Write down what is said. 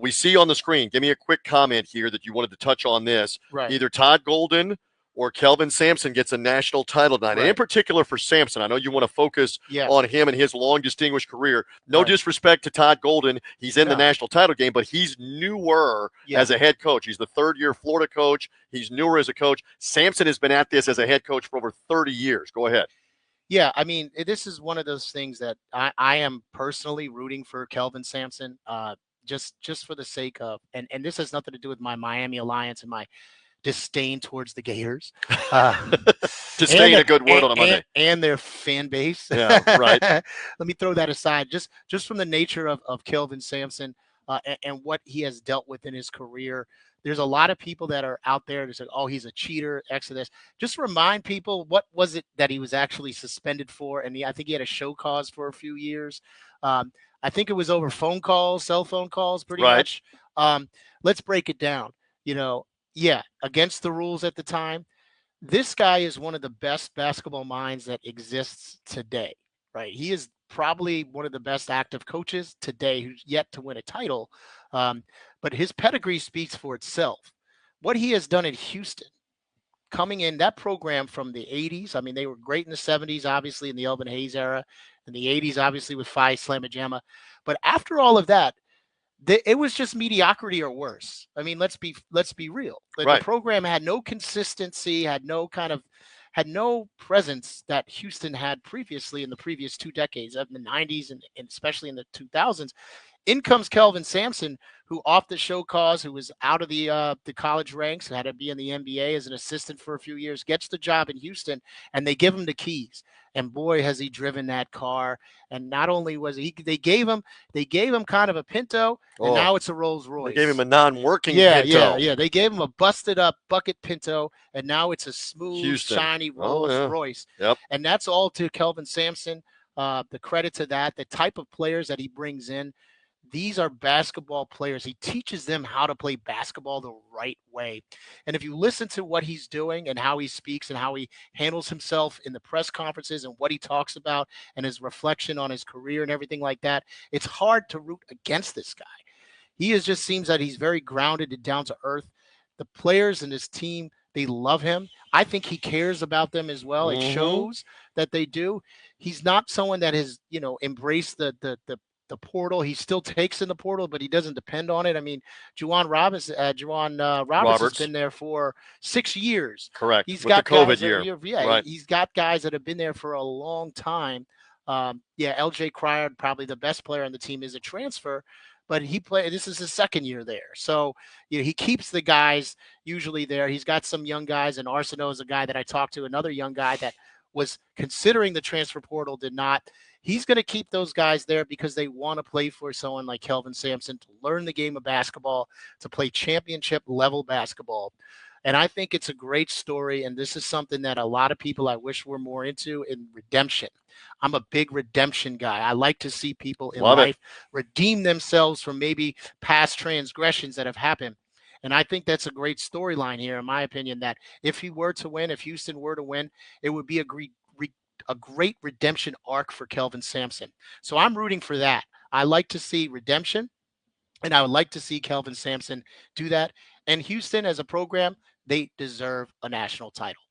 We see on the screen, give me a quick comment here that you wanted to touch on this. Right. Either Todd Golden or Kelvin Sampson gets a national title tonight. Right. And in particular for Sampson, I know you want to focus Yes. on him and his long, distinguished career. No Right. disrespect to Todd Golden. He's in the No. national title game, but he's newer Yeah. as a head coach. He's the third-year Florida coach. He's newer as a coach. Sampson has been at this as a head coach for over 30 years. Go ahead. Yeah, I mean, this is one of those things that I am personally rooting for Kelvin Sampson, just for the sake of, and this has nothing to do with my Miami Alliance and my disdain towards the Gators. Disdain, a good word on a Monday. And their fan base. Yeah, right. Let me throw that aside. Just from the nature of Kelvin Sampson and what he has dealt with in his career. There's a lot of people that are out there that say, oh, he's a cheater, X of this. Just remind people, what was it that he was actually suspended for? And I think he had a show cause for a few years. I think it was over phone calls, cell phone calls, pretty much. Let's break it down. Yeah, against the rules at the time. This guy is one of the best basketball minds that exists today, right? He is probably one of the best active coaches today who's yet to win a title. But his pedigree speaks for itself. What he has done in Houston, coming in that program from the 80s. I mean, they were great in the 70s, obviously in the Elvin Hayes era, in the 80s, obviously with Phi Slamma Jamma. But after all of that, it was just mediocrity or worse. I mean, let's be real. Right. The program had no consistency, had no presence that Houston had previously in the previous 2 decades, in the 90s and especially in the 2000s. In comes Kelvin Sampson, who off the show cause, who was out of the college ranks, had to be in the NBA as an assistant for a few years, gets the job in Houston, and they give him the keys. And boy, has he driven that car. And not only was they gave him kind of a Pinto, and now it's a Rolls Royce. They gave him a non-working Pinto. Yeah. They gave him a busted up bucket Pinto, and now it's a smooth, shiny Rolls Royce. Yep. And that's all to Kelvin Sampson. The credit to that, the type of players that he brings in. These are basketball players. He teaches them how to play basketball the right way. And if you listen to what he's doing and how he speaks and how he handles himself in the press conferences and what he talks about and his reflection on his career and everything like that, it's hard to root against this guy. He just seems that he's very grounded and down to earth. The players in his team, they love him. I think he cares about them as well. It shows that they do. He's not someone that has, embraced the portal. He still takes in the portal, but he doesn't depend on it. I mean, Juwan Roberts has been there for 6 years. Correct. He's with got the COVID year. Right. He's got guys that have been there for a long time. LJ Cryer, probably the best player on the team, is a transfer, but this is his second year there. So, he keeps the guys usually there. He's got some young guys, and Arsenault is a guy that I talked to, another young guy that was considering the transfer portal, did not. He's going to keep those guys there because they want to play for someone like Kelvin Sampson, to learn the game of basketball, to play championship level basketball. And I think it's a great story. And this is something that a lot of people I wish were more into, in redemption. I'm a big redemption guy. I like to see people in life redeem themselves from maybe past transgressions that have happened. And I think that's a great storyline here, in my opinion, that if Houston were to win, it would be a great redemption arc for Kelvin Sampson. So I'm rooting for that. I like to see redemption, and I would like to see Kelvin Sampson do that. And Houston, as a program, they deserve a national title.